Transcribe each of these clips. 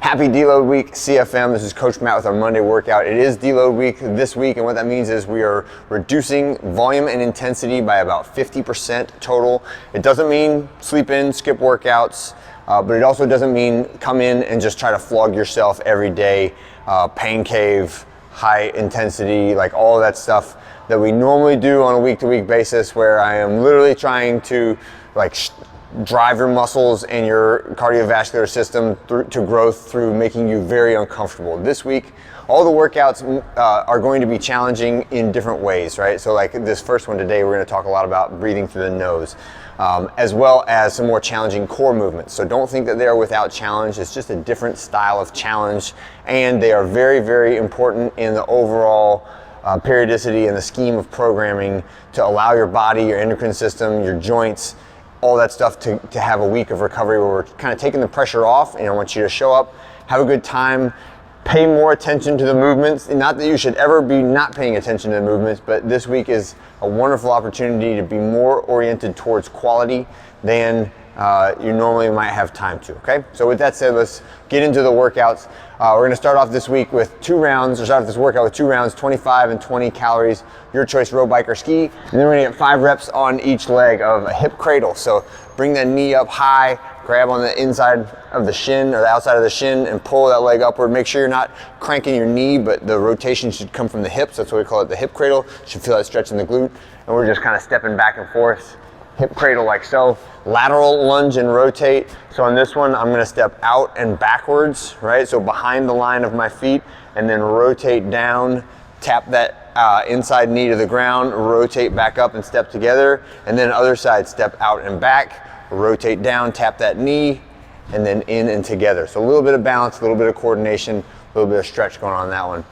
Happy Deload Week, CFM. This is Coach Matt with our Monday workout. It is Deload Week this week, and what that means is we are reducing volume and intensity by about 50% total. It doesn't mean sleep in, skip workouts, but it also doesn't mean come in and just try to flog yourself every day, pain cave, high intensity, like all of that stuff that we normally do on a week-to-week basis, where I am literally trying to drive your muscles and your cardiovascular system to growth through making you very uncomfortable. This week, all the workouts are going to be challenging in different ways, right? So like this first one today, we're going to talk a lot about breathing through the nose, as well as some more challenging core movements. So don't think that they are without challenge. It's just a different style of challenge, and they are very, very important in the overall periodicity and the scheme of programming to allow your body, your endocrine system, your joints, all that stuff to have a week of recovery where we're kind of taking the pressure off, and I want you to show up, have a good time, pay more attention to the movements. Not that you should ever be not paying attention to the movements, but this week is a wonderful opportunity to be more oriented towards quality than you normally might have time to, okay? So with that said, let's get into the workouts. We're gonna start off this week with 2 rounds, or start off this workout with 2 rounds, 25 and 20 calories, your choice, row, bike, or ski. And then we're gonna get 5 reps on each leg of a hip cradle. So bring that knee up high, grab on the inside of the shin or the outside of the shin and pull that leg upward. Make sure you're not cranking your knee, but the rotation should come from the hips. That's why we call it the hip cradle. You should feel that stretch in the glute. And we're just kind of stepping back and forth. Hip cradle like so, lateral lunge and rotate. So on this one, I'm gonna step out and backwards, right? So behind the line of my feet, and then rotate down, tap that inside knee to the ground, rotate back up and step together, and then other side, step out and back, rotate down, tap that knee, and then in and together. So a little bit of balance, a little bit of coordination, a little bit of stretch going on that one.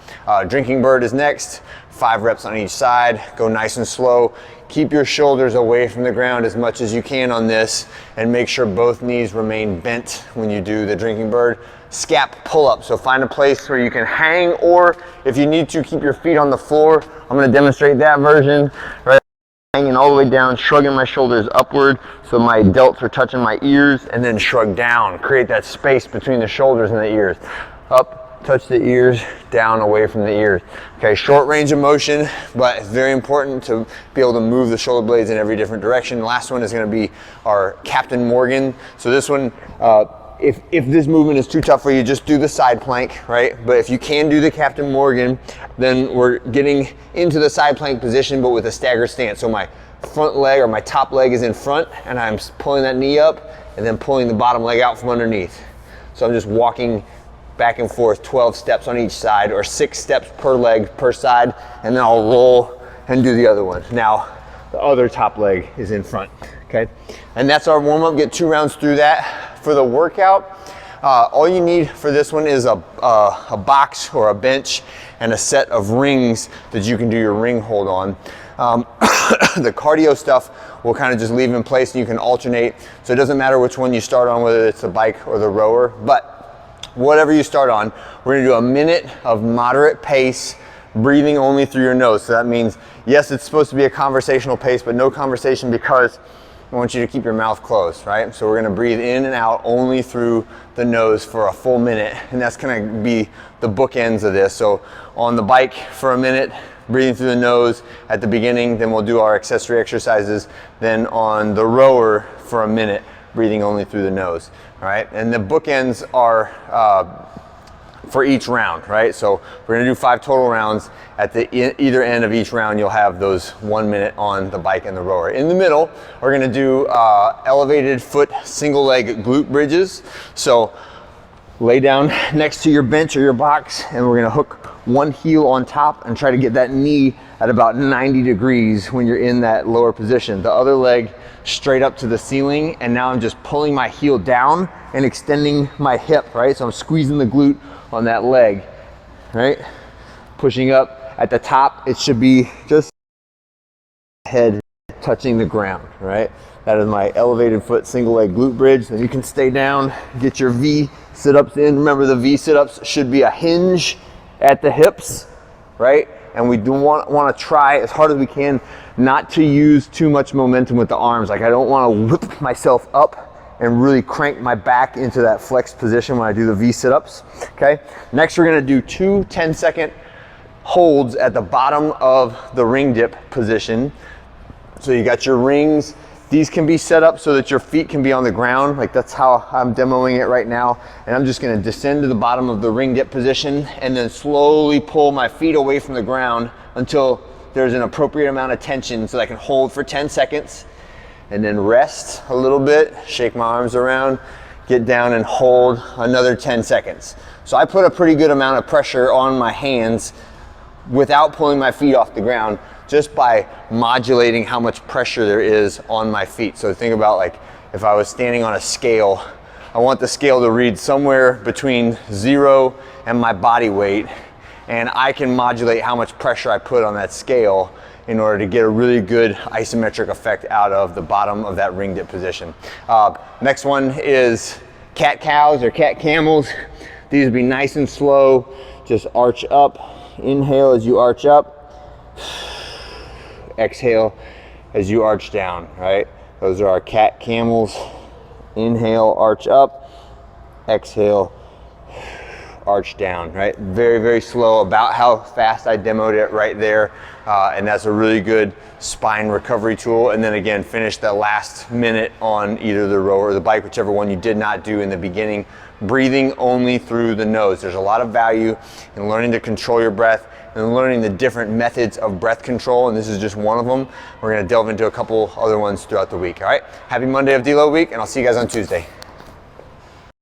Drinking bird is next. 5 reps on each side, go nice and slow. Keep your shoulders away from the ground as much as you can on this, and make sure both knees remain bent when you do the drinking bird. Scap pull-up, so find a place where you can hang, or if you need to, keep your feet on the floor. I'm gonna demonstrate that version, right? Hanging all the way down, shrugging my shoulders upward so my delts are touching my ears, and then shrug down. Create that space between the shoulders and the ears. Up, touch the ears, down, away from the ears. Okay, short range of motion, but it's very important to be able to move the shoulder blades in every different direction. Last one is gonna be our Captain Morgan. So this one, if this movement is too tough for you, just do the side plank, right? But if you can do the Captain Morgan, then we're getting into the side plank position, but with a staggered stance. So my front leg or my top leg is in front, and I'm pulling that knee up, and then pulling the bottom leg out from underneath. So I'm just walking back and forth, 12 steps on each side, or 6 steps per leg per side, and then I'll roll and do the other one. Now, the other top leg is in front, okay? And that's our warm-up. Get 2 rounds through that. For the workout, all you need for this one is a box or a bench and a set of rings that you can do your ring hold on. The cardio stuff we'll kind of just leave in place, and you can alternate. So it doesn't matter which one you start on, whether it's the bike or the rower, but whatever you start on, we're gonna do a minute of moderate pace, breathing only through your nose. So that means, yes, it's supposed to be a conversational pace, but no conversation, because I want you to keep your mouth closed, right? So we're gonna breathe in and out only through the nose for a full minute, and that's gonna be the bookends of this. So on the bike for a minute, breathing through the nose at the beginning, then we'll do our accessory exercises. Then on the rower for a minute, breathing only through the nose, all right? And the bookends are for each round, right? So we're gonna do 5 total rounds. At the either end of each round, you'll have those 1 minute on the bike and the rower. In the middle, we're gonna do elevated foot single leg glute bridges. So lay down next to your bench or your box, and we're gonna hook one heel on top and try to get that knee at about 90 degrees when you're in that lower position. The other leg straight up to the ceiling, and now I'm just pulling my heel down and extending my hip, right? So I'm squeezing the glute on that leg, right? Pushing up at the top, it should be just head touching the ground, right? That is my elevated foot single leg glute bridge. Then you can stay down, get your V sit-ups in. Remember, the V sit-ups should be a hinge at the hips, right? And we do want to try as hard as we can not to use too much momentum with the arms. Like, I don't want to whip myself up and really crank my back into that flexed position when I do the V sit-ups, okay? Next, we're gonna do 2 10-second holds at the bottom of the ring dip position. So you got your rings. These can be set up so that your feet can be on the ground. Like that's how I'm demoing it right now. And I'm just gonna descend to the bottom of the ring dip position and then slowly pull my feet away from the ground until there's an appropriate amount of tension so that I can hold for 10 seconds and then rest a little bit, shake my arms around, get down and hold another 10 seconds. So I put a pretty good amount of pressure on my hands without pulling my feet off the ground, just by modulating how much pressure there is on my feet. So think about like if I was standing on a scale, I want the scale to read somewhere between 0 and my body weight, and I can modulate how much pressure I put on that scale in order to get a really good isometric effect out of the bottom of that ring dip position. Next one is cat cows or cat camels. These would be nice and slow, just arch up. Inhale as you arch up, exhale as you arch down, right? Those are our cat camels. Inhale, arch up, exhale, arch down, right? Very, very slow, about how fast I demoed it right there. And that's a really good spine recovery tool. And then again, finish that last minute on either the row or the bike, whichever one you did not do in the beginning, breathing only through the nose. There's a lot of value in learning to control your breath and learning the different methods of breath control, and this is just one of them. We're gonna delve into a couple other ones throughout the week, all right? Happy Monday of Deload week, and I'll see you guys on Tuesday.